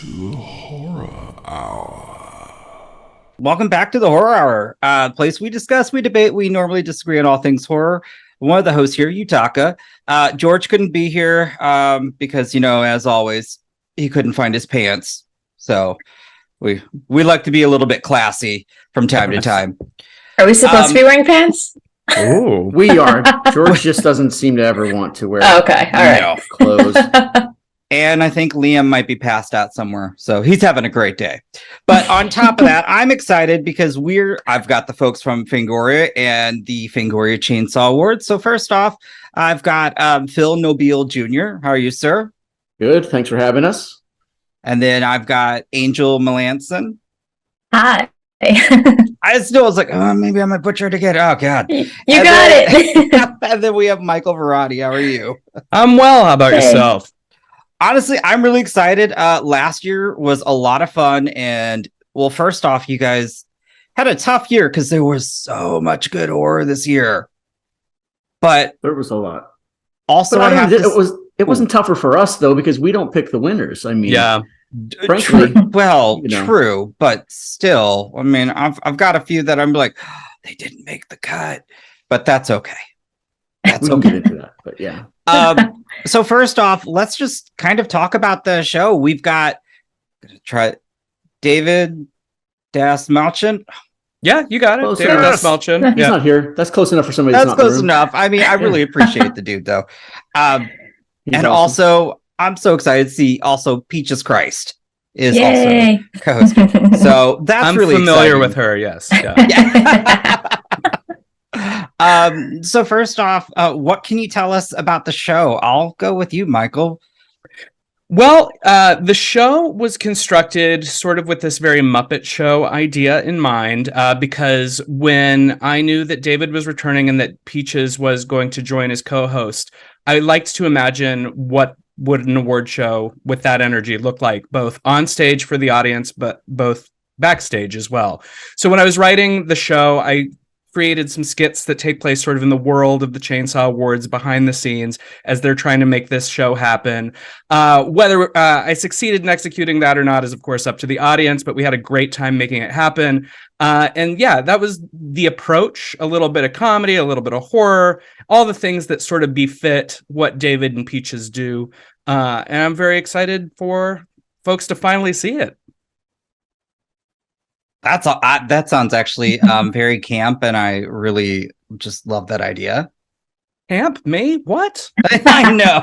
to Horror Hour. Welcome back to the Horror Hour, place we discuss, we debate, we normally disagree on all things horror. One of the hosts here, Yutaka. George couldn't be here because, as always, he couldn't find his pants. So we like to be a little bit classy from time to time. Are we supposed to be wearing pants? Oh, we are. George just doesn't seem to ever want to wear okay, all right. Clothes. And I think Liam might be passed out somewhere, so he's having a great day. But on top of that, I'm excited because I've got the folks from Fangoria and the Fangoria Chainsaw Awards. So first off, I've got Phil Nobile Jr. How are you, sir? Good. Thanks for having us. And then I've got Angel Melanson. Hi. I still was like, oh, maybe I might butcher it again. Oh, God. You got it. And then we have Michael Varrati. How are you? I'm well. How about yourself? Honestly, I'm really excited. Last year was a lot of fun. And, well, first off, you guys had a tough year because there was so much good horror this year. But there was a lot. Also, it wasn't tougher for us, though, because we don't pick the winners. I mean, yeah. Frankly, true, but still, I mean, I've got a few that I'm like, oh, they didn't make the cut, but that's okay. That's okay. Get into that, but yeah. So first off, let's just kind of talk about the show. We've got David Dastmalchian. Yeah, you got it. David Dastmalchian. He's not here. That's close enough for somebody. That's close enough. I mean, I really appreciate the dude, though. And awesome. Also, I'm so excited to see also Peaches Christ is Yay. Also co-hosting. So that's I'm really familiar exciting. With her. Yes. Yeah. So first off, what can you tell us about the show? I'll go with you, Michael. Well, the show was constructed sort of with this very Muppet Show idea in mind, because when I knew that David was returning and that Peaches was going to join as co-host, I liked to imagine what would an award show with that energy look like, both on stage for the audience, but both backstage as well. So when I was writing the show, I created some skits that take place sort of in the world of the Chainsaw Awards behind the scenes as they're trying to make this show happen. Whether I succeeded in executing that or not is, of course, up to the audience, but we had a great time making it happen. And yeah, that was the approach, a little bit of comedy, a little bit of horror, all the things that sort of befit what David and Peaches do. And I'm very excited for folks to finally see it. That sounds actually very camp, and I really just love that idea. Camp? Me? What? I know.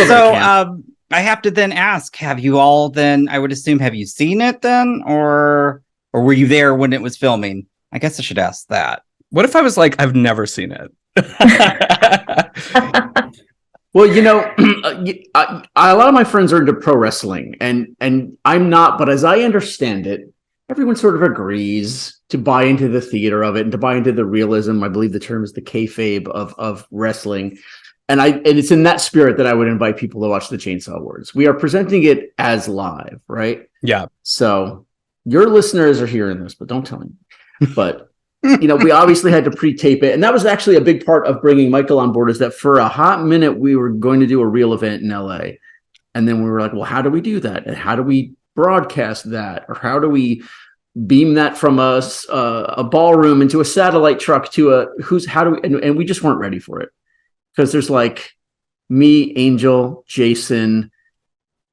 So I have to then ask, have you all then, I would assume, have you seen it then? Or were you there when it was filming? I guess I should ask that. What if I was like, I've never seen it? Well, a lot of my friends are into pro wrestling, and I'm not, but as I understand it, everyone sort of agrees to buy into the theater of it and to buy into the realism. I believe the term is the kayfabe of wrestling. And it's in that spirit that I would invite people to watch the Chainsaw Awards. We are presenting it as live, right? Yeah. So your listeners are hearing this, but don't tell me. But we obviously had to pre-tape it. And that was actually a big part of bringing Michael on board, is that for a hot minute, we were going to do a real event in LA. And then we were like, well, how do we do that? And how do we broadcast that? Or how do we beam that from a ballroom into a satellite truck to and we just weren't ready for it. Because there's like me, Angel, Jason,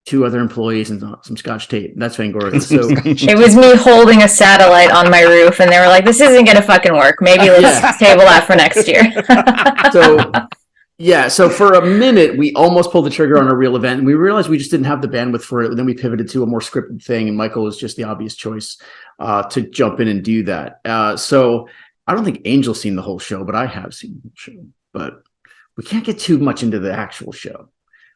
2 other employees, and some Scotch tape. That's Fangoria. So it was me holding a satellite on my roof, and they were like, "This isn't going to fucking work. Maybe let's table that for next year." So for a minute, we almost pulled the trigger on a real event, and we realized we just didn't have the bandwidth for it. And then we pivoted to a more scripted thing, and Michael was just the obvious choice to jump in and do that. So I don't think Angel's seen the whole show, but I have seen the show. But we can't get too much into the actual show.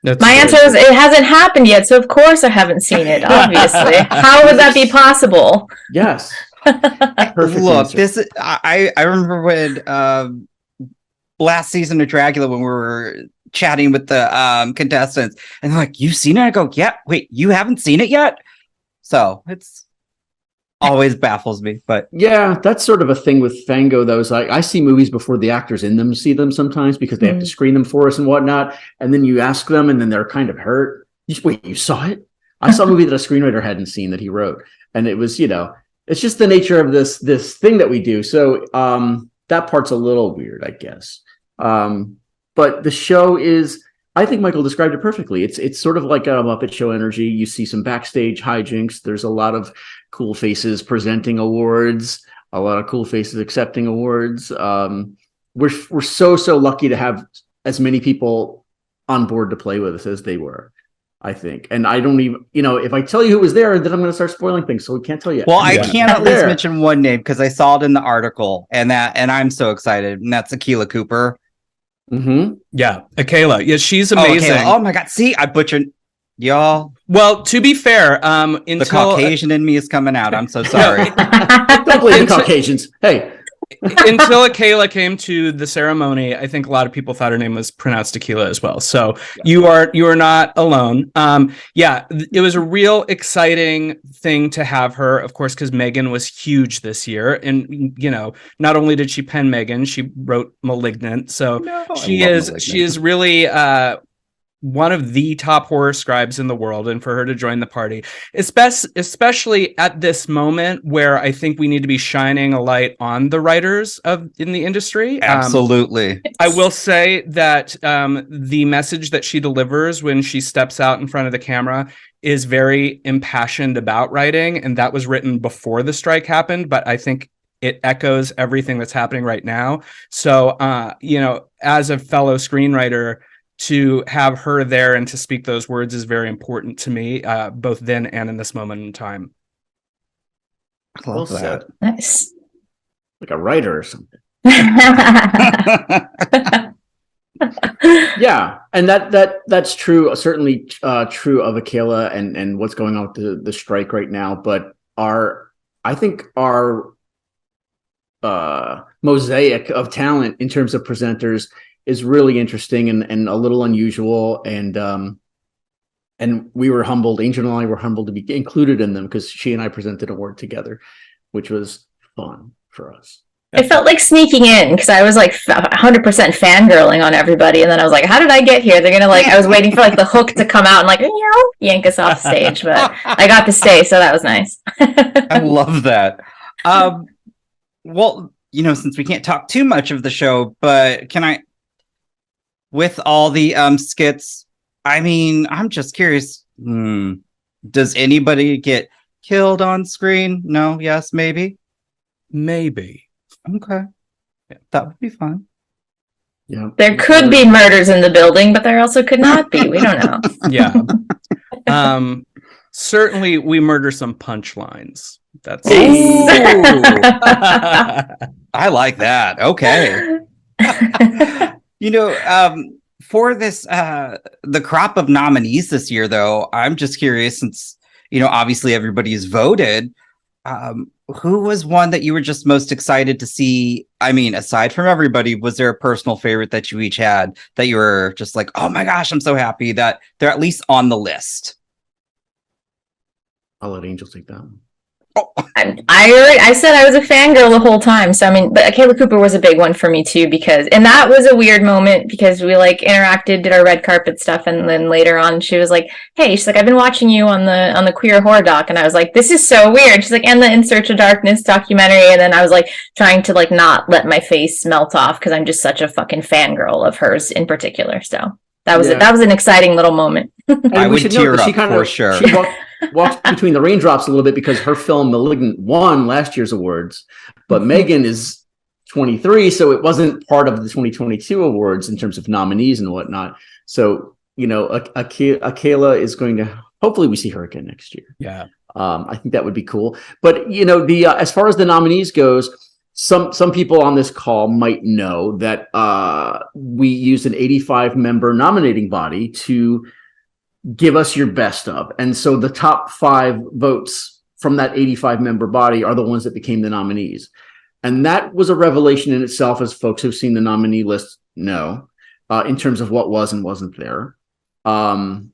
My answer is it hasn't happened yet, so of course I haven't seen it, obviously. How would that be possible? Yes. Look, I remember when last season of Dracula, when we were chatting with the contestants, and they're like, "You've seen it?" I go, "Yeah, wait, you haven't seen it yet?" So it's always baffles me, but yeah, that's sort of a thing with Fango, though. Is I see movies before the actors in them see them sometimes, because they have to screen them for us and whatnot, and then you ask them and then they're kind of hurt. Wait, you saw it? I saw a movie that a screenwriter hadn't seen that he wrote, and it was, it's just the nature of this thing that we do. So that part's a little weird, I guess. But the show is, I think Michael described it perfectly. It's sort of like a Muppet Show energy. You see some backstage hijinks. There's a lot of cool faces presenting awards, a lot of cool faces accepting awards. We're so lucky to have as many people on board to play with us as they were, I think. And I don't even, if I tell you who was there, then I'm going to start spoiling things. So we can't tell you. Well, I can at least mention one name because I saw it in the article, and I'm so excited. And that's Akilah Cooper. Mm-hmm. Yeah, Akilah. Yeah, she's amazing. Oh my God. See, I butchered y'all. Well, to be fair, until the Caucasian in me is coming out. I'm so sorry. Don't blame the Caucasians. Hey. Until Akilah came to the ceremony, I think a lot of people thought her name was pronounced Akilah as well. So you are not alone. It was a real exciting thing to have her, of course, because Megan was huge this year. And not only did she pen Megan, she wrote *Malignant*. So she is really one of the top horror scribes in the world, and for her to join the party, especially at this moment where I think we need to be shining a light on the writers in the industry. Absolutely. I will say that the message that she delivers when she steps out in front of the camera is very impassioned about writing, and that was written before the strike happened, but I think it echoes everything that's happening right now. So, as a fellow screenwriter, to have her there and to speak those words is very important to me, both then and in this moment in time. I love that. Nice. Like a writer or something. Yeah, and that's true. Certainly true of Akilah and what's going on with the strike right now. But I think our mosaic of talent in terms of presenters is really interesting and a little unusual, and we were humbled. Angel and I were humbled to be included in them because she and I presented a award together, which was fun for us. It felt like sneaking in because I was like 100% fangirling on everybody, and then I was like, "How did I get here?" They're gonna I was waiting for the hook to come out and yank us off stage, but I got to stay, so that was nice. I love that. Well, since we can't talk too much of the show, but can I? With all the skits, I'm just curious. Does anybody get killed on screen? No? Yes? Maybe? Maybe. Okay. Yeah, that would be fun. Yeah. There could be murders in the building, but there also could not be. We don't know. Yeah. Certainly, we murder some punchlines. That's. I like that. Okay. For this, the crop of nominees this year, though, I'm just curious since, obviously everybody's voted. Who was one that you were just most excited to see? Aside from everybody, was there a personal favorite that you each had that you were just like, oh my gosh, I'm so happy that they're at least on the list? I'll let Angel take that one. Oh. I said I was a fangirl the whole time. So but Akilah Cooper was a big one for me too, and that was a weird moment because we interacted, did our red carpet stuff, and then later on she was like, "Hey," she's like, "I've been watching you on the queer horror doc," and I was like, "This is so weird." She's like, "And the In Search of Darkness documentary," and then I was trying to not let my face melt off because I'm just such a fucking fangirl of hers in particular. So that was that was an exciting little moment. I would tear up for sure. She walked between the raindrops a little bit because her film *Malignant* won last year's awards, but Megan is 23, so it wasn't part of the 2022 awards in terms of nominees and whatnot. So Akilah is going to, hopefully we see her again next year. Yeah, I think that would be cool. But the as far as the nominees goes, some people on this call might know that we use an 85 member nominating body to give us your best of. And so the top 5 votes from that 85 member body are the ones that became the nominees. And that was a revelation in itself, as folks who've seen the nominee list know, in terms of what was and wasn't there. And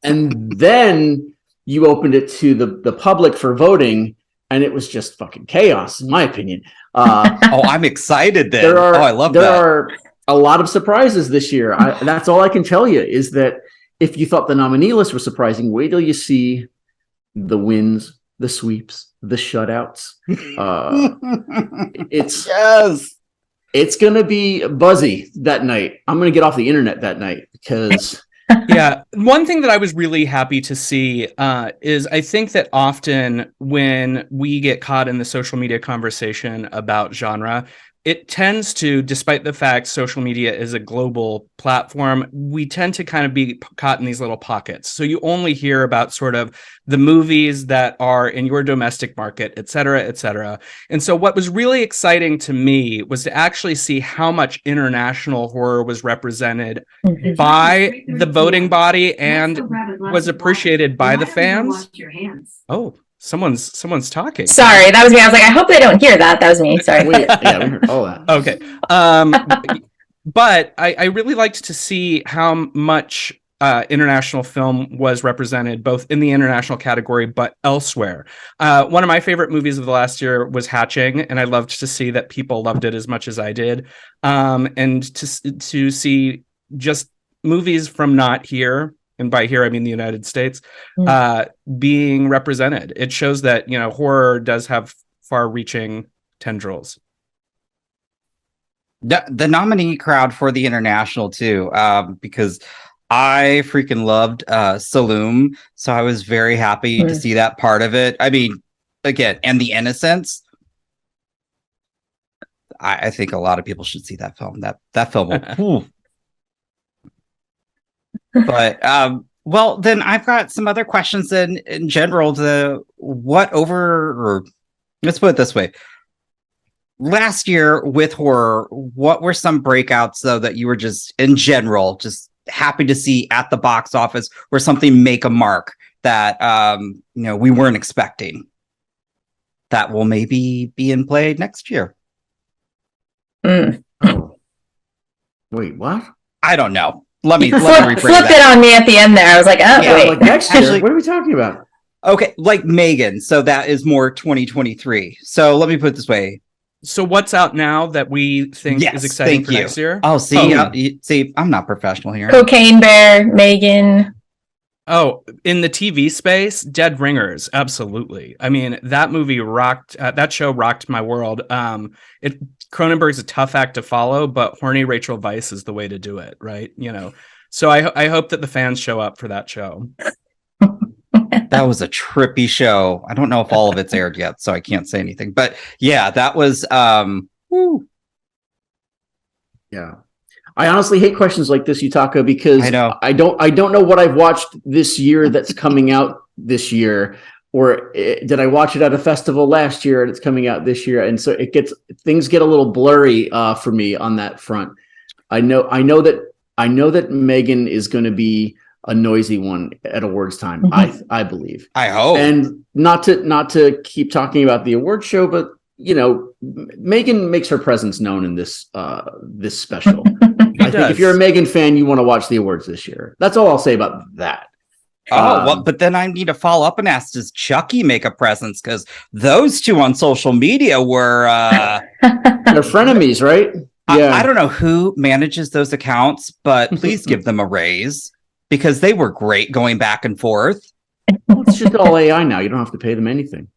then you opened it to the public for voting, and it was just fucking chaos, in my opinion. I'm excited then. I love that. There are a lot of surprises this year. That's all I can tell you is that, if you thought the nominee list was surprising, wait till you see the wins, the sweeps, the shutouts. It's going to be buzzy that night. I'm going to get off the internet that night because... Yeah. One thing that I was really happy to see is I think that often when we get caught in the social media conversation about genre, it tends to, despite the fact social media is a global platform, we tend to kind of be caught in these little pockets. So you only hear about sort of the movies that are in your domestic market, et cetera, et cetera. And so what was really exciting to me was to actually see how much international horror was represented by the voting body and was appreciated by the fans. Oh. Someone's talking. Sorry, that was me. I was like, I hope they don't hear that. That was me. Sorry. We heard all that. Okay. But I really liked to see how much international film was represented, both in the international category, but elsewhere. One of my favorite movies of the last year was Hatching, and I loved to see that people loved it as much as I did. And to see just movies from not here, and by here I mean the United States, being represented. It shows that, you know, horror does have far-reaching tendrils. The nominee crowd for the international too, because I freaking loved Saloom, so I was very happy to see that part of it. I mean, again, and The Innocents. I think a lot of people should see that film. That film will. But well, then I've got some other questions in general. Let's put it this way. Last year with horror, what were some breakouts though that you were just in general just happy to see at the box office, or something make a mark that we weren't expecting that will maybe be in play next year? Oh. Wait, what? I don't know. Let me flip it on me at the end there. I was like, oh, yeah, wait. like next year, what are we talking about? Okay, like Megan. So that is more 2023. So let me put it this way. So what's out now that we think is exciting for next year? Oh, see, I'm not professional here. Cocaine Bear, Megan. Oh, in the TV space, Dead Ringers, absolutely. I mean, that movie rocked. That show rocked my world. Cronenberg's a tough act to follow, but horny Rachel Weisz is the way to do it, right? You know, so I hope that the fans show up for that show. That was a trippy show. I don't know if all of it's aired yet, so I can't say anything. But yeah, that was. Yeah. I honestly hate questions like this, Yutaka, because I know. I don't know what I've watched this year that's coming out this year, or did I watch it at a festival last year and it's coming out this year, and so things get a little blurry for me on that front. I know that Megan is going to be a noisy one at awards time. Mm-hmm. I believe. I hope. And not to keep talking about the award show, but Megan makes her presence known in this special. I think if you're a Megan fan, you want to watch the awards this year. That's all I'll say about that. Well, but then I need to follow up and ask, does Chucky make a presence? Because those two on social media were... They're frenemies, right? Yeah. I don't know who manages those accounts, but please give them a raise, because they were great going back and forth. Well, it's just all AI now. You don't have to pay them anything.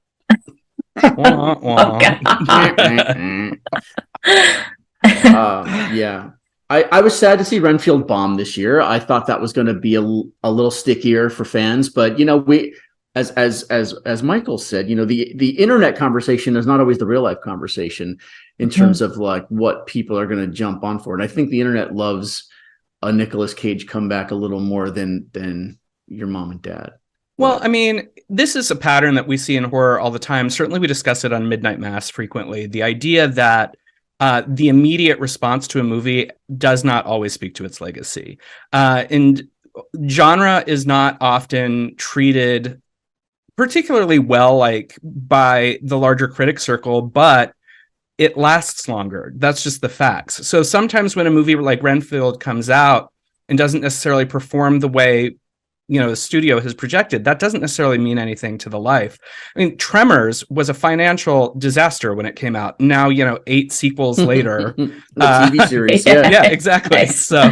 Yeah. I was sad to see Renfield bomb this year. I thought that was going to be a little stickier for fans, but we, as Michael said, the internet conversation is not always the real life conversation in terms of like what people are going to jump on for. And I think the internet loves a Nicolas Cage comeback a little more than your mom and dad. Well, I mean, this is a pattern that we see in horror all the time. Certainly we discuss it on Midnight Mass frequently. The idea that the immediate response to a movie does not always speak to its legacy. And genre is not often treated particularly well, like by the larger critic circle, but it lasts longer. That's just the facts. So sometimes when a movie like Renfield comes out and doesn't necessarily perform the way the studio has projected, that doesn't necessarily mean anything to the life. I mean, Tremors was a financial disaster when it came out. Now, 8 sequels later, the TV series. Yeah, exactly. Nice. So,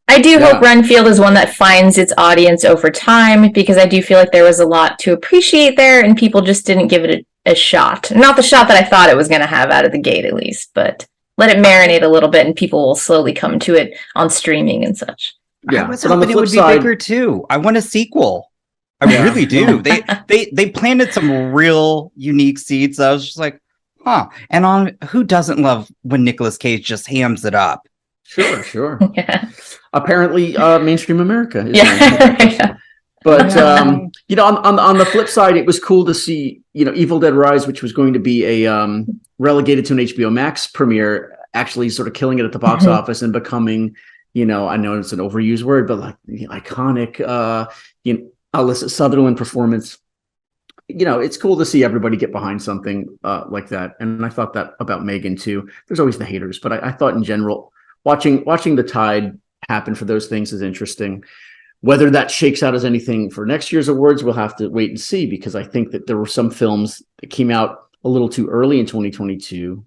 I do hope Renfield is one that finds its audience over time, because I do feel like there was a lot to appreciate there, and people just didn't give it a shot. Not the shot that I thought it was going to have out of the gate, at least, but let it marinate a little bit, and people will slowly come to it on streaming and such. Yeah, I was hoping it would be bigger too. I want a sequel. I really do. They planted some real unique seeds. I was just like, huh. And on who doesn't love when Nicolas Cage just hams it up? Sure. Yeah. Apparently, mainstream America. Yeah. But you know, on the flip side, it was cool to see, you know, Evil Dead Rise, which was going to be a relegated to an HBO Max premiere, actually sort of killing it at the box office and becoming, you know, I know it's an overused word, but like the iconic, you know, Alyssa Sutherland performance. You know, it's cool to see everybody get behind something like that. And I thought that about Megan too. There's always the haters, but I thought in general, watching the tide happen for those things is interesting. Whether that shakes out as anything for next year's awards, we'll have to wait and see, because I think that there were some films that came out a little too early in 2022,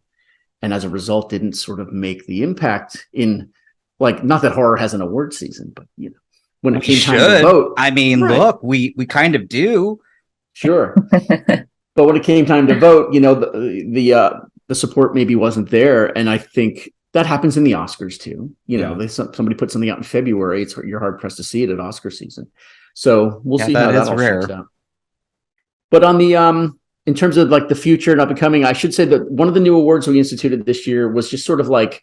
and as a result didn't sort of make the impact in, like, not that horror has an award season, but you know, when it came time to vote. I mean, look, we kind of do. Sure. But when it came time to vote, you know, the support maybe wasn't there, and I think that happens in the Oscars too. You know, somebody put something out in February, you're hard pressed to see it at Oscar season. So we'll see how that all shakes out. But on the in terms of like the future and up and coming, I should say that one of the new awards we instituted this year was just sort of like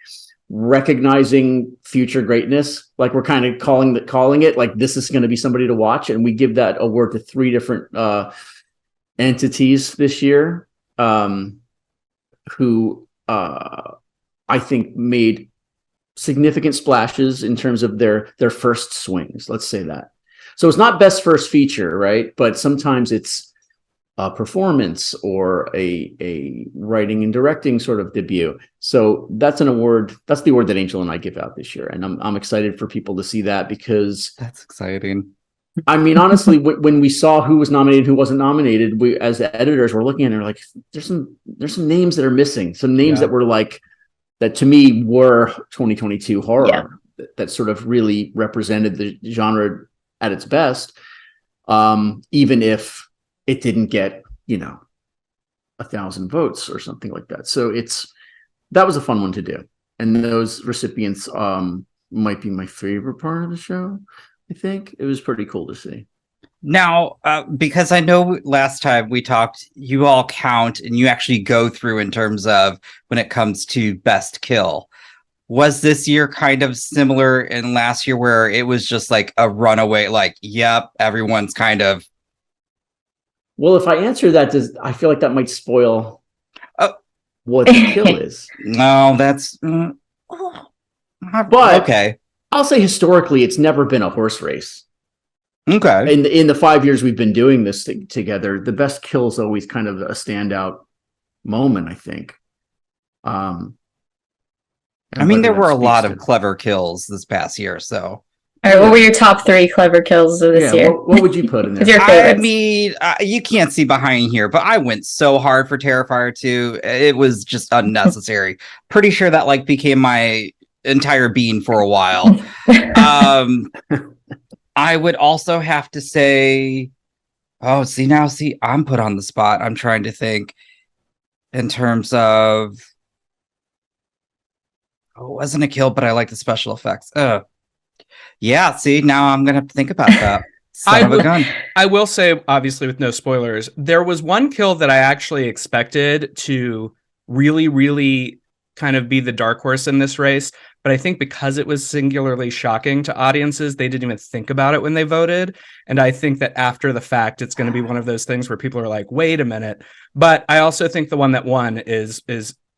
recognizing future greatness. Like we're kind of calling it like, this is going to be somebody to watch, and we give that award to 3 different entities this year who I think made significant splashes in terms of their first swings. Let's say that. So it's not best first feature, right? But sometimes it's a performance or a writing and directing sort of debut. So that's an award. That's the award that Angel and I give out this year, and I'm excited for people to see that, because that's exciting. I mean, honestly, when we saw who was nominated, who wasn't nominated, we as editors were looking at it, and we're like, there's some names that are missing, some names that were like, that to me were 2022 horror that sort of really represented the genre at its best, even if it didn't get, you know, 1,000 votes or something like that. So that was a fun one to do, and those recipients might be my favorite part of the show. I think it was pretty cool to see. Now, because I know last time we talked, you all count and you actually go through in terms of when it comes to best kill. Was this year kind of similar in last year, where it was just like a runaway, like, yep, everyone's kind of. Well, if I answer that, I feel like that might spoil what the kill is. No, that's. But okay. I'll say historically, it's never been a horse race. Okay. In the 5 years we've been doing this together, the best kill is always kind of a standout moment, I think. I mean, there were a lot of clever kills this past year, so. All right, what were your top 3 clever kills of this year? What would you put in there? Your favorites? I mean, you can't see behind here, but I went so hard for Terrifier 2. It was just unnecessary. Pretty sure that like became my entire being for a while. I would also have to say, I'm put on the spot. I'm trying to think in terms of, it wasn't a kill, but I like the special effects. Yeah, see, now I'm going to have to think about that. Son of a gun. I will say, obviously, with no spoilers, there was one kill that I actually expected to really, really kind of be the dark horse in this race. But I think because it was singularly shocking to audiences, they didn't even think about it when they voted. And I think that after the fact, it's going to be one of those things where people are like, wait a minute. But I also think the one that won is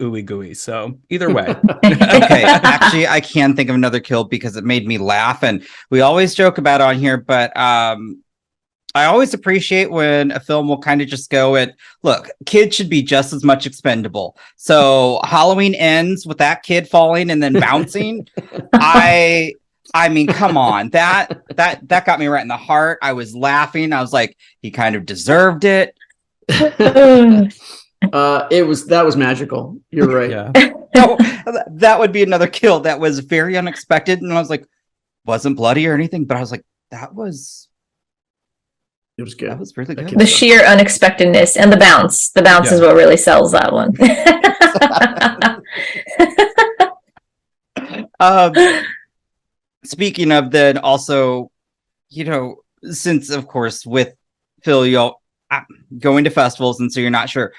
ooey gooey. So either way. Okay. Actually, I can think of another kill because it made me laugh. And we always joke about it on here, but I always appreciate when a film will kind of just go and look, kids should be just as much expendable. So Halloween ends with that kid falling and then bouncing. I mean, come on, that got me right in the heart. I was laughing. I was like, he kind of deserved it. That was magical. You're right. Yeah. No, that would be another kill that was very unexpected. And I was like, wasn't bloody or anything, but I was like, it was good. That was really good. The sheer unexpectedness and the bounce. The bounce is what really sells that one. Speaking of, then also, since of course with Phil, you're going to festivals, and so you're not sure.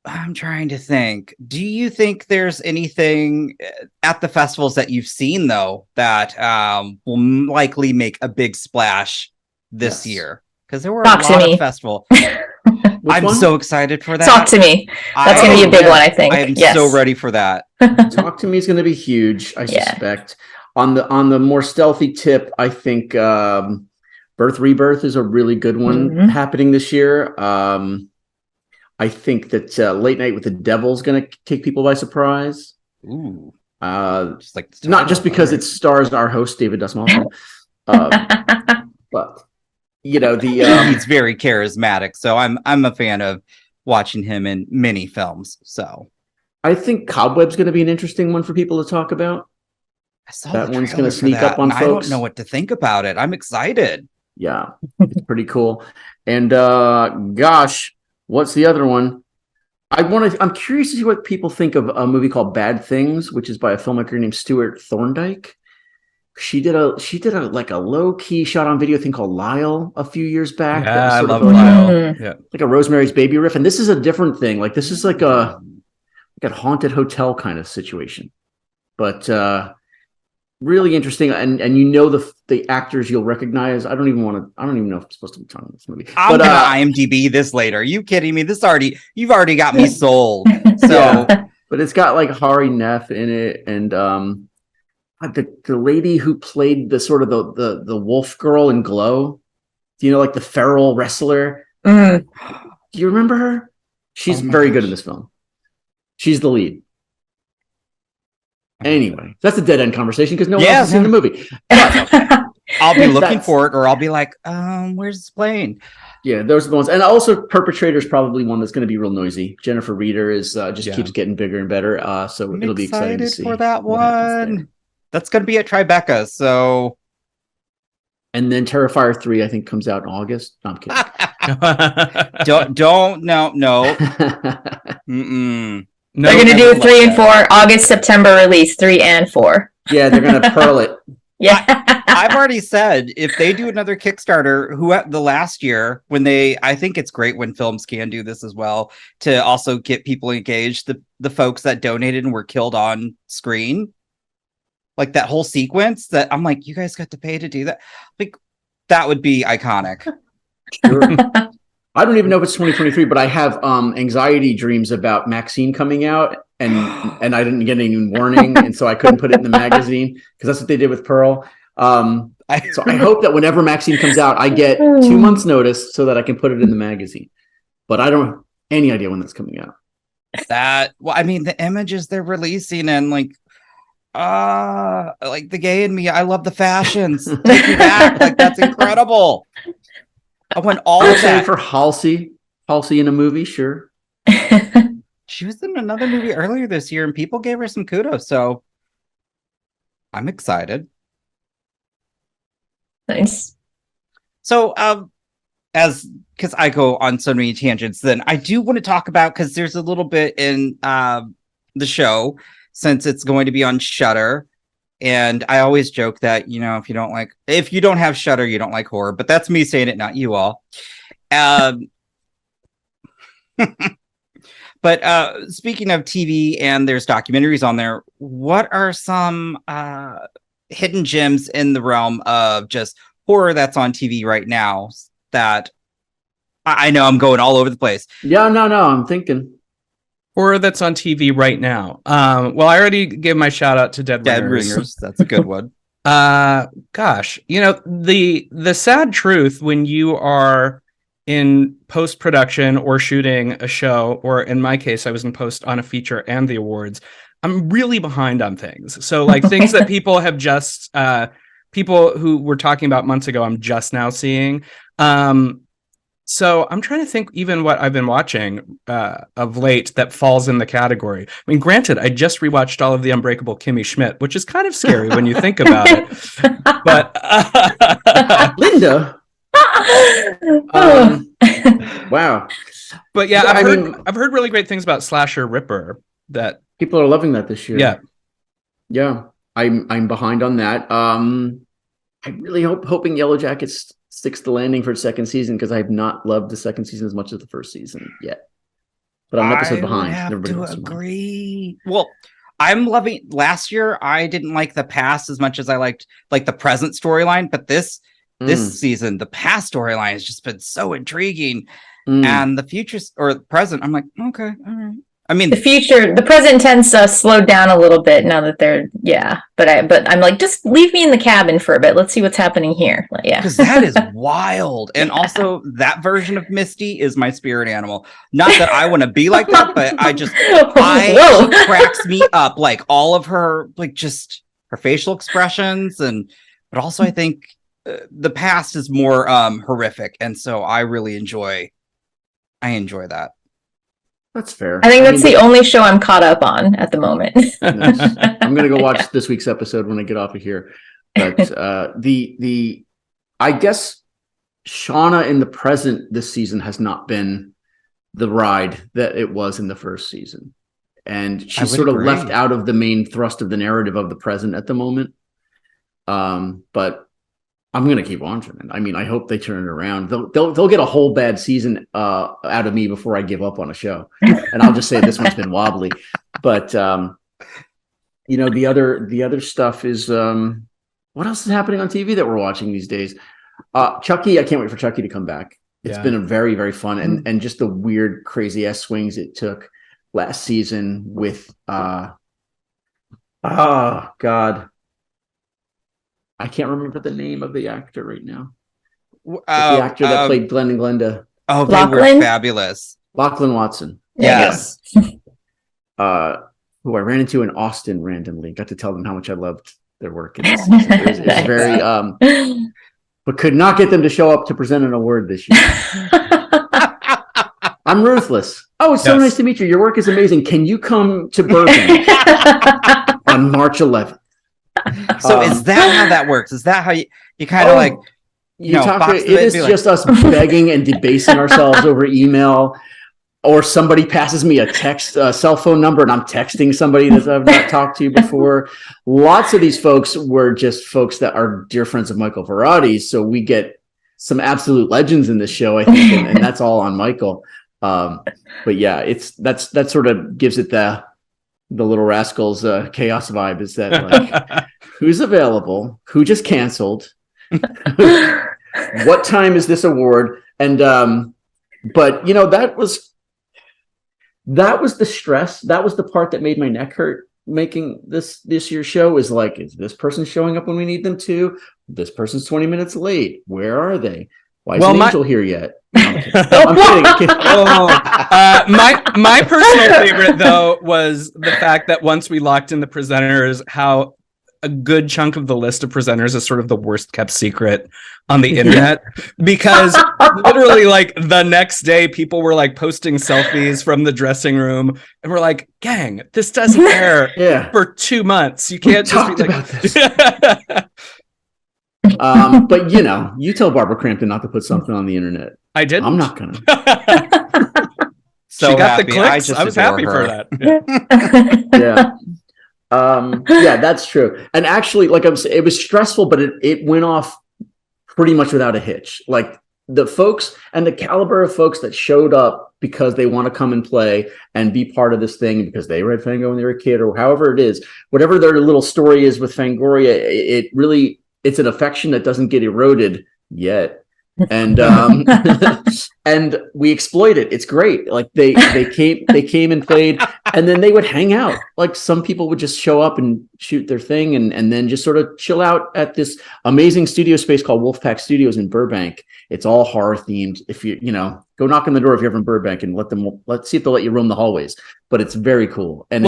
I'm trying to think. Do you think there's anything at the festivals that you've seen though that will likely make a big splash this year? Because there were a lot of festivals. I'm so excited for that. Talk to me. That's going to be a big one, I think. I am so ready for that. Talk to me is going to be huge, I suspect. On the more stealthy tip, I think Birth Rebirth is a really good one happening this year. I think that Late Night with the Devil is going to take people by surprise. Ooh. Just like not just because it stars our host, David Dastmalchian. But he's very charismatic, so I'm a fan of watching him in many films. So I think Cobweb's going to be an interesting one for people to talk about. That one's going to sneak up on folks. I don't know what to think about it. I'm excited. Yeah, it's pretty cool. And gosh, what's the other one? I'm curious to see what people think of a movie called Bad Things, which is by a filmmaker named Stuart Thorndike. She did a like a low key shot on video thing called Lyle a few years back. Yeah, I love Lyle. Yeah, like a Rosemary's Baby riff. And this is a different thing. Like this is like a haunted hotel kind of situation, but really interesting. And the actors you'll recognize. I don't even know if I'm supposed to be talking about this movie. I'm gonna IMDb this later. Are you kidding me? You've already got me sold. So, but it's got like Hari Neff in it, and the lady who played the sort of the wolf girl in Glow. Do you know, like the feral wrestler? Do you remember her? She's very good in this film. She's the lead. Anyway, that's a dead end conversation because no one else has seen the movie. I'll be looking for it, or I'll be like, where's this plane? Yeah, those are the ones. And also Perpetrator is probably one that's going to be real noisy. Jennifer Reeder is keeps getting bigger and better. So it'll be exciting to see for that one. That's going to be at Tribeca. So, and then Terrifier 3, I think, comes out in August. No, I'm kidding. No. No, they're going to do 3 and 4 August, September release, 3 and 4. Yeah, they're going to pearl it. Yeah. I've already said if they do another Kickstarter, the last year I think it's great when films can do this as well to also get people engaged. The folks that donated and were killed on screen, like that whole sequence that I'm like, you guys got to pay to do that. Like that would be iconic. Sure. I don't even know if it's 2023, but I have anxiety dreams about Maxine coming out, and I didn't get any warning, and so I couldn't put it in the magazine because that's what they did with Pearl. So I hope that whenever Maxine comes out, I get 2 months notice so that I can put it in the magazine. But I don't have any idea when that's coming out. The images they're releasing and like the gay in me, I love the fashions. Take me back, like that's incredible. I went all of that for Halsey in a movie, sure. She was in another movie earlier this year, and people gave her some kudos. So I'm excited. Nice. So, because I go on so many tangents, then I do want to talk about because there's a little bit in the show since it's going to be on Shudder. And I always joke that, if you don't have Shudder, you don't like horror, but that's me saying it, not you all. But speaking of TV and there's documentaries on there, what are some hidden gems in the realm of just horror that's on TV right now that I know I'm going all over the place? Yeah, no, I'm thinking. Horror that's on TV right now. Well, I already gave my shout out to Dead Ringers. That's a good one. Gosh, the sad truth when you are in post-production or shooting a show, or in my case, I was in post on a feature and the awards, I'm really behind on things. So like things that people have just, people who were talking about months ago, I'm just now seeing. So I'm trying to think even what I've been watching of late that falls in the category. I mean, granted, I just rewatched all of The Unbreakable Kimmy Schmidt, which is kind of scary when you think about it. But Linda. Wow. But yeah, I've heard really great things about Slasher Ripper. That people are loving that this year. Yeah. I'm behind on that. I'm really hoping Yellow Jackets sticks the landing for the second season, because I have not loved the second season as much as the first season yet. But I'm an episode behind. I have to agree. Well, I'm loving. Last year, I didn't like the past as much as I liked the present storyline. But this season, the past storyline has just been so intriguing, and the future or present, I'm like, okay, all right. I mean, the present tense slowed down a little bit now that they're, but I'm like, just leave me in the cabin for a bit. Let's see what's happening here. Because that is wild. And also that version of Misty is my spirit animal. Not that I want to be like that, but she cracks me up. Like all of her, like just her facial expressions. But also I think the past is more horrific. And so I really enjoy that. That's fair. I think that's the only show I'm caught up on at the moment. Nice. I'm gonna go watch this week's episode when I get off of here. But I guess Shauna in the present this season has not been the ride that it was in the first season, and she's sort of left out of the main thrust of the narrative of the present at the moment. But I'm gonna keep watching it. I mean, I hope they turn it around. They'll get a whole bad season out of me before I give up on a show, and I'll just say this one's been wobbly. But the other stuff is what else is happening on TV that we're watching these days? Chucky. I can't wait for Chucky to come back. It's been a very, very fun and just the weird, crazy ass swings it took last season with God. I can't remember the name of the actor right now. The actor that played Glenn and Glenda. Oh, they were fabulous. Lachlan Watson. Yes. Who I ran into in Austin randomly. Got to tell them how much I loved their work. It was very, but could not get them to show up to present an award this year. I'm ruthless. Oh, it's so nice to meet you. Your work is amazing. Can you come to Burbank on March 11th? So is that how that works? Is that how you kind of it is just us begging and debasing ourselves over email, or somebody passes me a cell phone number and I'm texting somebody that I've not talked to before. Lots of these folks were just folks that are dear friends of Michael Varrati. So we get some absolute legends in this show, I think, and that's all on Michael. But yeah, that sort of gives it the Little Rascals chaos vibe, is that like who's available, who just canceled, what time is this award? And but that was the stress. That was the part that made my neck hurt making this year's show, is like, is this person showing up when we need them to? This person's 20 minutes late. Where are they? Why isn't Angel here yet? No, I'm kidding. My personal favorite, though, was the fact that once we locked in the presenters, how a good chunk of the list of presenters is sort of the worst kept secret on the internet, because literally like the next day people were like posting selfies from the dressing room, and we're like, gang, this doesn't air for 2 months. You can't just be like, about this. But you tell Barbara Crampton not to put something on the internet. I did. I'm not gonna. So she got happy. The clicks. I was happy for that. Yeah, that's true. And actually, like I'm saying, it was stressful, but it went off pretty much without a hitch. Like the folks and the caliber of folks that showed up because they want to come and play and be part of this thing because they read Fango when they were a kid, or however it is, whatever their little story is with Fangoria, it's an affection that doesn't get eroded yet. And and we exploit it. It's great. Like they came and played, and then they would hang out. Like some people would just show up and shoot their thing and then just sort of chill out at this amazing studio space called Wolfpack Studios in Burbank. It's all horror themed. If you go knock on the door if you're ever in Burbank and let's see if they'll let you roam the hallways. But it's very cool. And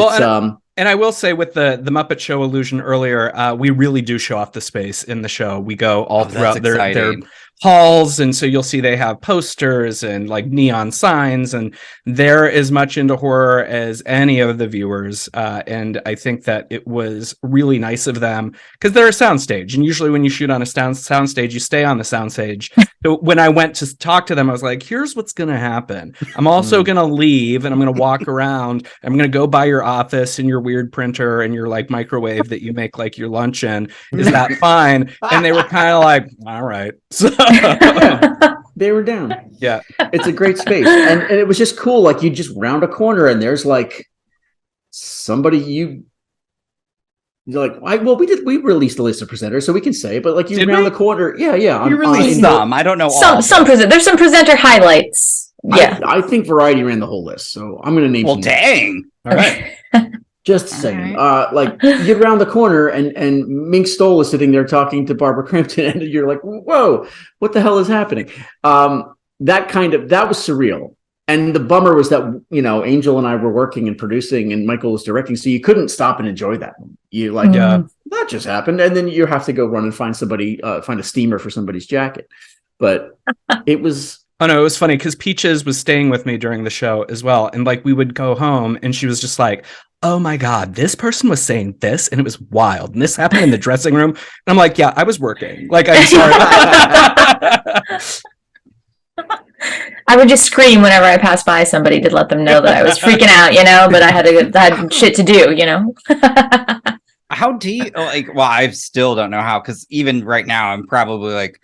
and I will say, with the Muppet Show allusion earlier, we really do show off the space in the show. We go all throughout their halls, and so you'll see they have posters and like neon signs, and they're as much into horror as any of the viewers, and I think that it was really nice of them because they're a soundstage, and usually when you shoot on a soundstage you stay on the soundstage. So when I went to talk to them, I was like, here's what's gonna happen. I'm also gonna leave and I'm gonna walk around. I'm gonna go by your office and your weird printer and your like microwave that you make like your lunch in. Is that fine? And they were kind of like, all right. So they were down. Yeah, it's a great space, and it was just cool. Like you just round a corner, and there's like somebody you're like, we released a list of presenters, so we can say, but like you round the corner, yeah. You released some. I don't know. There's some presenter highlights. Yeah, I think Variety ran the whole list, so I'm going to name. Well, dang. All right. Just saying, like you get around the corner and Mink Stoll is sitting there talking to Barbara Crampton, and you're like, whoa, what the hell is happening? That was surreal. And the bummer was that, Angel and I were working and producing and Michael was directing, so you couldn't stop and enjoy that. You like, that just happened. And then you have to go run and find a steamer for somebody's jacket. But it was... Oh no, it was funny because Peaches was staying with me during the show as well. And like we would go home and she was just like, oh my God, this person was saying this and it was wild. And this happened in the dressing room. And I'm like, yeah, I was working. Like, I'm sorry. I would just scream whenever I passed by somebody to let them know that I was freaking out, but I had shit to do, How do you I still don't know how, because even right now I'm probably like,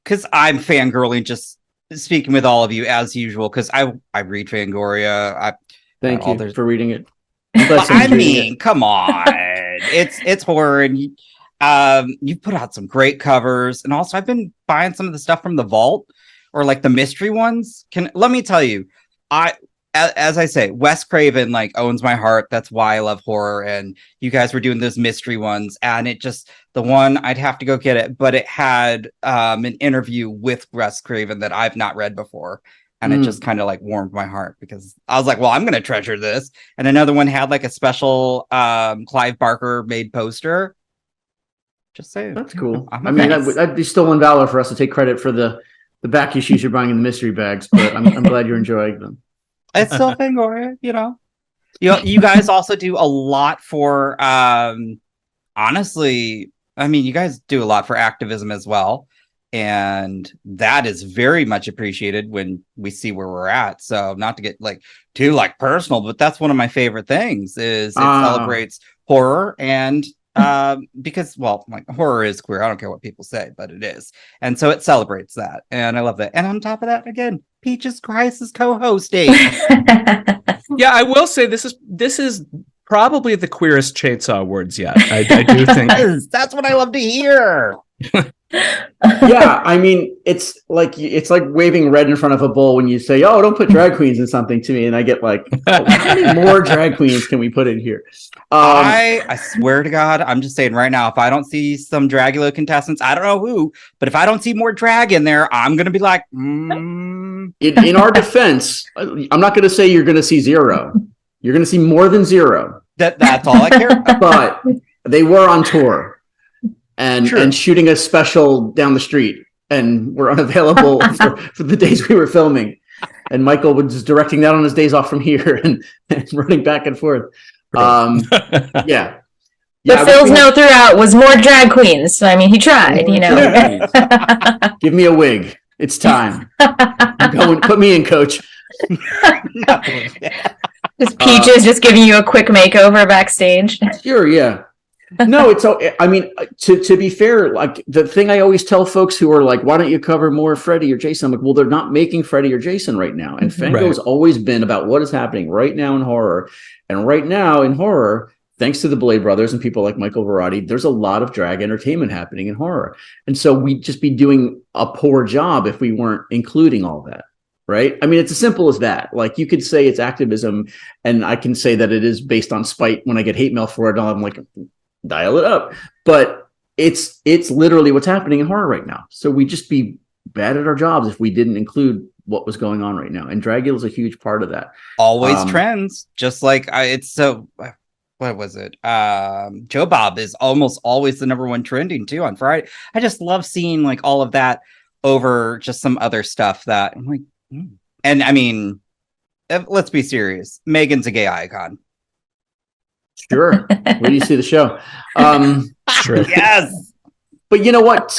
because I'm fangirling, just speaking with all of you as usual, because I read Fangoria. Thank you for reading it. I mean, come on, it's horror, and you put out some great covers, and also I've been buying some of the stuff from the vault or like the mystery ones. Let me tell you, as I say, Wes Craven like owns my heart. That's why I love horror, and you guys were doing those mystery ones, and the one I'd have to go get it, but it had an interview with Wes Craven that I've not read before. And it just kind of like warmed my heart because I was like, well, I'm going to treasure this. And another one had like a special Clive Barker made poster. Just saying. That's cool. I'd be stolen valor for us to take credit for the back issues you're buying in the mystery bags, but I'm glad you're enjoying them. It's still Fangoria, You guys also do a lot for, honestly, I mean, you guys do a lot for activism as well. And that is very much appreciated when we see where we're at. So not to get too personal, but that's one of my favorite things is it celebrates horror and because horror is queer. I don't care what people say, but it is. And so it celebrates that. And I love that. And on top of that, again, Peaches Christ is co-hosting. Yeah, I will say this is probably the queerest Chainsaw Awards yet. I do think that's what I love to hear. Yeah, I mean, it's like waving red in front of a bull when you say, "Oh, don't put drag queens in something to me," and I get like, how many more drag queens can we put in here? I swear to God, I'm just saying right now, if I don't see some Dragula contestants, I don't know who, but if I don't see more drag in there, I'm gonna be like, In our defense, I'm not gonna say you're gonna see zero. You're gonna see more than zero. That's all I care about. But they were on tour. And shooting a special down the street and were unavailable for the days we were filming. And Michael was directing that on his days off from here and running back and forth. Yeah. But Phil's note throughout was more drag queens. So, I mean, he tried, Give me a wig. It's time. Put me in, coach. Just Peaches just giving you a quick makeover backstage. Sure, yeah. No, I mean, to be fair, like the thing I always tell folks who are like, why don't you cover more Freddy or Jason? I'm like, well, they're not making Freddy or Jason right now. And Fango has always been about what is happening right now in horror. And right now in horror, thanks to the Blade Brothers and people like Michael Varrati, there's a lot of drag entertainment happening in horror. And so we'd just be doing a poor job if we weren't including all that. Right. I mean, it's as simple as that. Like you could say it's activism and I can say that it is based on spite when I get hate mail for it. I'm like, dial it up, but it's literally what's happening in horror right now. So we just be bad at our jobs if we didn't include what was going on right now. And Dragula is a huge part of that. Always trends, just like it's so. What was it? Joe Bob is almost always the #1 trending too on Friday. I just love seeing like all of that over just some other stuff that I'm like, and I mean, let's be serious. Megan's a gay icon. Sure. Where do you see the show? Sure. Yes. But you know what?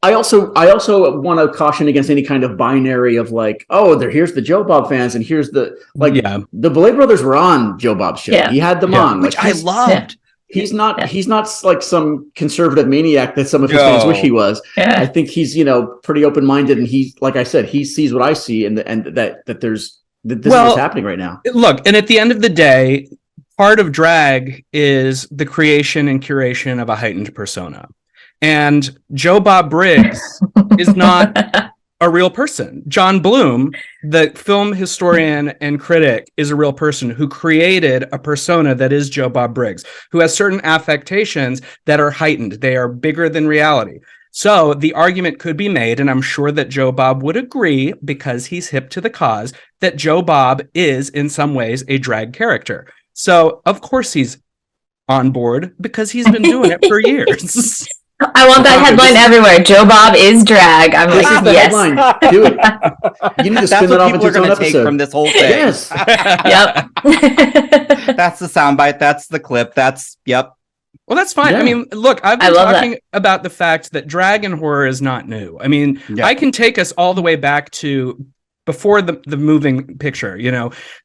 I also want to caution against any kind of binary of like, oh, here's the Joe Bob fans, and here's the the Blade Brothers were on Joe Bob's show. Yeah. He had them on, which I loved. He's not like some conservative maniac that some of his fans wish he was. Yeah. I think he's pretty open minded, and he's, like I said, he sees what I see, and that this is what's happening right now. Look, and at the end of the day, part of drag is the creation and curation of a heightened persona. And Joe Bob Briggs is not a real person. John Bloom, the film historian and critic, is a real person who created a persona that is Joe Bob Briggs, who has certain affectations that are heightened. They are bigger than reality. So the argument could be made, and I'm sure that Joe Bob would agree, because he's hip to the cause, that Joe Bob is in some ways a drag character. So of course he's on board, because he's been doing it for years. I want that headline everywhere. Joe Bob is drag. I'm like, yes. Headline. Do it. You need to spin that off into its own episode. Take from this whole thing. Yes. Yep. That's the soundbite. That's the clip. Yep. Well, that's fine. Yeah. I mean, look, I've been talking about the fact that drag and horror is not new. I mean, I can take us all the way back to before the moving picture.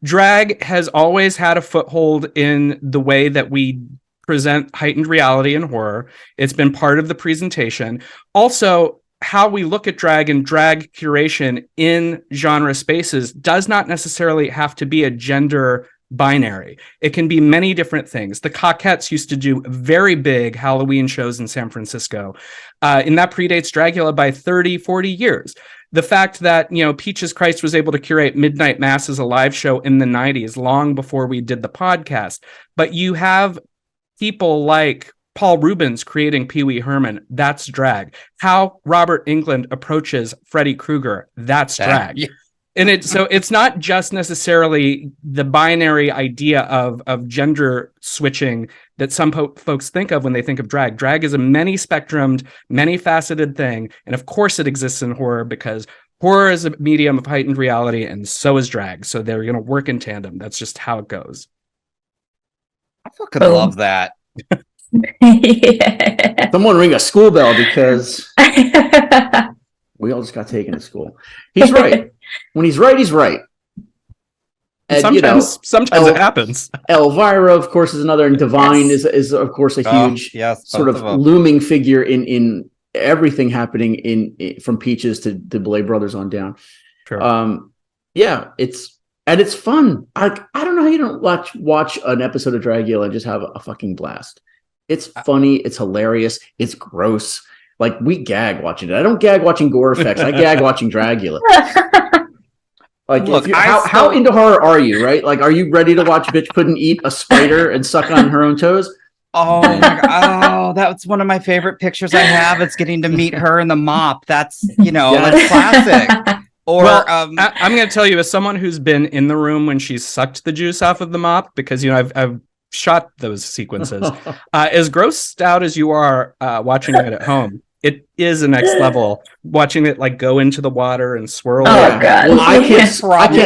Drag has always had a foothold in the way that we present heightened reality and horror. It's been part of the presentation. Also, how we look at drag and drag curation in genre spaces does not necessarily have to be a gender binary. It can be many different things. The Cockettes used to do very big Halloween shows in San Francisco. And that predates Dragula by 30, 40 years. The fact that, Peaches Christ was able to curate Midnight Mass as a live show in the 90s, long before we did the podcast. But you have people like Paul Rubens creating Pee Wee Herman, that's drag. How Robert Englund approaches Freddy Krueger, that's drag. And it's not just necessarily the binary idea of gender switching that some folks think of when they think of drag. Drag is a many-spectrumed, many-faceted thing. And of course it exists in horror, because horror is a medium of heightened reality, and so is drag. So they're going to work in tandem. That's just how it goes. I fucking love that. Yeah. Someone ring a school bell, because we all just got taken to school. He's right. When he's right, he's right. And, sometimes it happens. Elvira, of course, is another, and Divine is of course a huge sort of looming figure in everything happening in from Peaches to the Blade Brothers on down. Sure. It's fun. I don't know how you don't watch an episode of Dragula and just have a fucking blast. It's funny. It's hilarious. It's gross. Like, we gag watching it. I don't gag watching gore effects. I gag watching Dragula. Like, look, how into horror are you, right? Like, are you ready to watch Bitch Puddin' eat a spider and suck on her own toes? Oh my God. Oh, that's one of my favorite pictures I have. It's getting to meet her in the mop. That's, that's classic. Or I'm going to tell you, as someone who's been in the room when she's sucked the juice off of the mop, because I've shot those sequences. As grossed out as you are watching it at home, it is a next level. Watching it like go into the water and swirl. Oh God! Well, I can't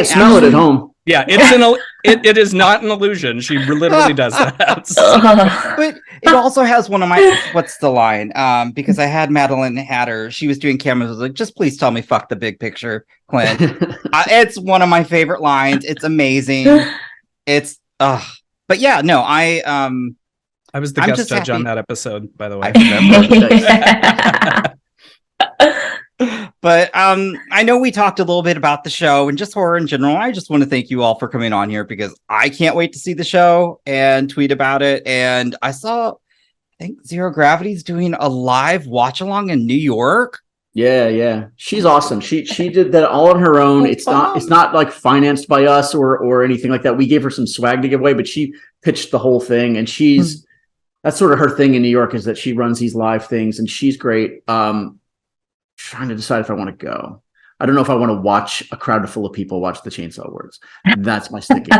smell it at home. Yeah, it is not an illusion. She literally does that. But it also has one of my, what's the line? Because I had Madeline Hatter. She was doing cameras. I was like, just please tell me, fuck the big picture, Clint. It's one of my favorite lines. It's amazing. It's but yeah, no, I was the guest judge on that episode, by the way. I remember. But I know we talked a little bit about the show and just horror in general. I just want to thank you all for coming on here, because I can't wait to see the show and tweet about it. And I think Zero Gravity's doing a live watch along in New York. Yeah. She's awesome. She did that all on her own. It's not like financed by us or anything like that. We gave her some swag to give away, but she pitched the whole thing, and that's sort of her thing in New York, is that she runs these live things, and she's great. Trying to decide if I want to go. I don't know if I want to watch a crowd full of people watch the Chainsaw Awards. That's my sticking.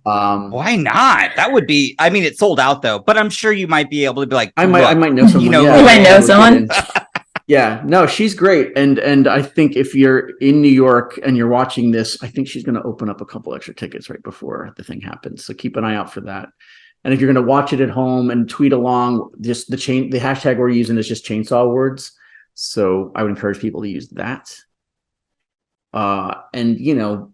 Why not? That would be. I mean, it's sold out though, but I'm sure you might be able to be like. I might know someone. You might know someone. Yeah, no, she's great. And I think if you're in New York and you're watching this, I think she's going to open up a couple extra tickets right before the thing happens. So keep an eye out for that. And if you're going to watch it at home and tweet along, just the hashtag we're using is just Chainsaw Words. So I would encourage people to use that. And, you know,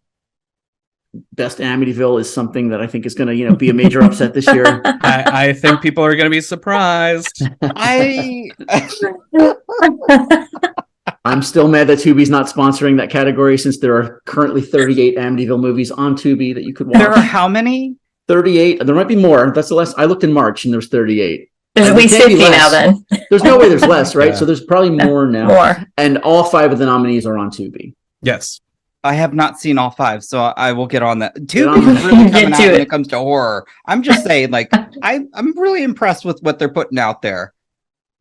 Best Amityville is something that I think is going to, you know, be a major upset this year. I think people are going to be surprised. I'm still mad that Tubi's not sponsoring that category since there are currently 38 Amityville movies on Tubi that you could watch. There are how many? 38. There might be more. That's the last I looked in March, and there's 38. There's at least 50 now then. There's no way there's less, right? Yeah. So there's probably more now. More. And all 5 of the nominees are on Tubi. Yes. I have not seen all 5, so I will get on that. on Tubi is that. really Get coming to out when it. it comes to horror. I'm just saying, like, I'm really impressed with what they're putting out there.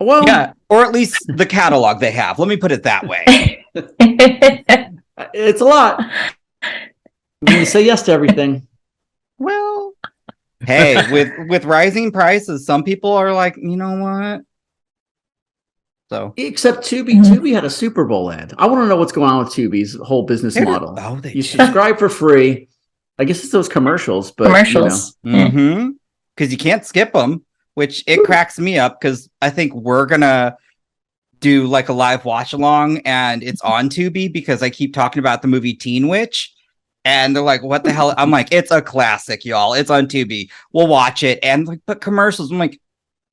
Well, Yeah. Or at least the catalog they have. Let me put it that way. it's a lot. When you say yes to everything. Well, hey, with rising prices, some people are like, you know what? So Except Tubi had a Super Bowl ad. I want to know what's going on with Tubi's whole business model. Oh, they You subscribe for free. I guess it's those commercials, but Commercials. because you can't skip them, which it cracks me up because I think we're gonna do like a live watch along and it's on Tubi because I keep talking about the movie Teen Witch. And they're like, what the hell? I'm like, it's a classic, y'all. It's on Tubi. We'll watch it. And like, but commercials, I'm like,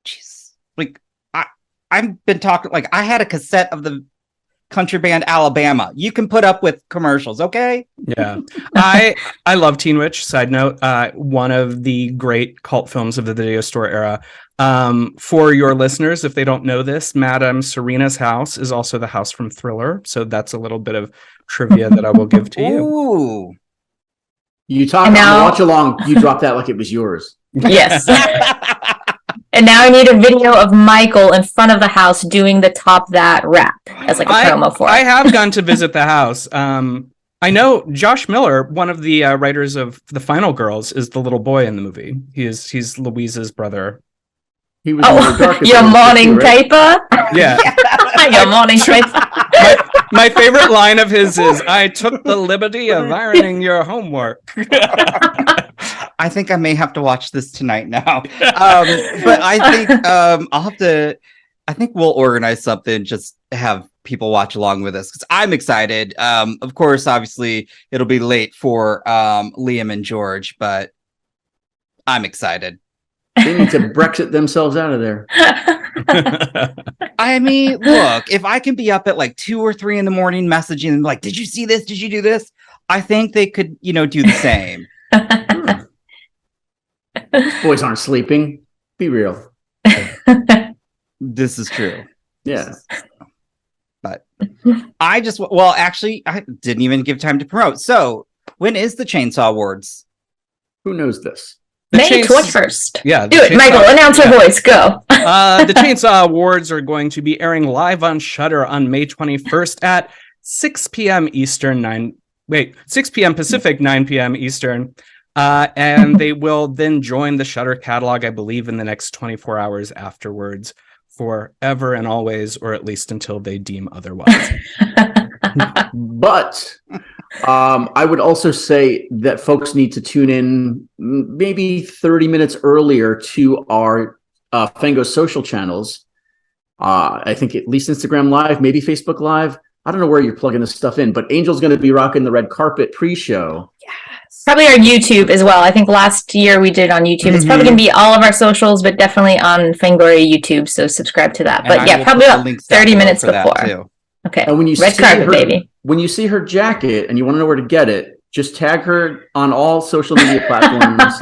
jeez. Like, I've been talking, like, I had a cassette of the country band Alabama. You can put up with commercials, okay? Yeah. I love Teen Witch. Side note, one of the great cult films of the video store era. For your listeners, if they don't know this, Madame Serena's house is also the house from Thriller. So that's a little bit of trivia that I will give to you. Ooh. You talk And on now- the watch along, you drop that like it was yours. Yes. And now I need a video of Michael in front of the house doing the Top That rap as like a promo for I it. have gone to visit the house. I know Josh Miller, one of the writers of The Final Girls, is the little boy in the movie. He's Louise's brother. He was in the Oh, darkest your hours morning too, right? paper? Yeah. Your morning paper. My favorite line of his is, I took the liberty of ironing your homework. I think I may have to watch this tonight now. But I think I think we'll organize something, just have people watch along with us because I'm excited. Of course, obviously, it'll be late for Liam and George, but I'm excited. They need to Brexit themselves out of there. I mean, look, if I can be up at like 2 or 3 in the morning messaging and like, did you see this? Did you do this? I think they could, do the same. Boys aren't sleeping. Be real. This is true. Yeah. But I didn't even give time to promote. So when is the Chainsaw Awards? Who knows this? May 21st. Yeah. Do it, Michael. Announce your voice. Go. The Chainsaw Awards are going to be airing live on Shudder on May 21st at 6 p.m. Eastern, 6 p.m. Pacific, 9 p.m. Eastern. And they will then join the Shudder catalog, I believe, in the next 24 hours afterwards, forever and always, or at least until they deem otherwise. But I would also say that folks need to tune in maybe 30 minutes earlier to our Fango social channels. I think at least Instagram Live, maybe Facebook Live. I don't know where you're plugging this stuff in, but Angel's going to be rocking the red carpet pre-show. Probably our YouTube as well. I think last year we did on YouTube. It's probably going to be all of our socials, but definitely on Fangoria YouTube. So subscribe to that. And But I yeah, will probably put the about links down 30 below minutes for that, before. too. Okay. And when you Red see carpet, her, baby. when you see her jacket and you want to know where to get it, just tag her on all social media platforms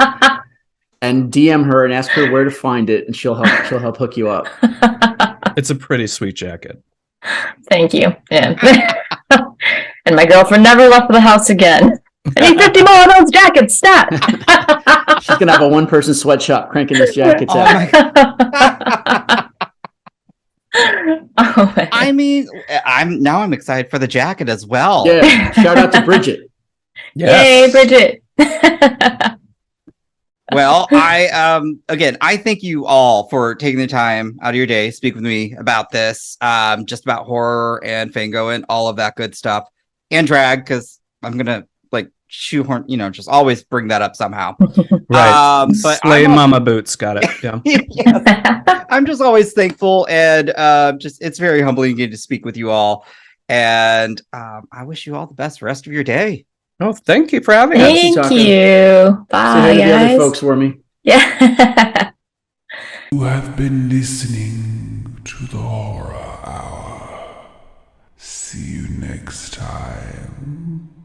and DM her and ask her where to find it, and she'll help hook you up. It's a pretty sweet jacket. Thank you. Yeah. And my girlfriend never left the house again. I need 50 more of those jackets. Stat. She's gonna have a one-person sweatshop cranking these jackets Oh out. my Oh, man. I mean, I'm excited for the jacket as well. Yeah, shout out to Bridget. Yay, Bridget. Well, I thank you all for taking the time out of your day to speak with me about this, just about horror and Fango and all of that good stuff, and drag, because I'm gonna like shoehorn, just always bring that up somehow. Right. But Slay Mama Boots got it. Yeah. Yes. I'm just always thankful, and just it's very humbling getting to speak with you all. And I wish you all the best rest of your day. Oh, thank you for having us. Thank Yutaka. you. Say Bye, hi to the other guys. folks for me. Yeah. You have been listening to the Horror Hour. See you next time.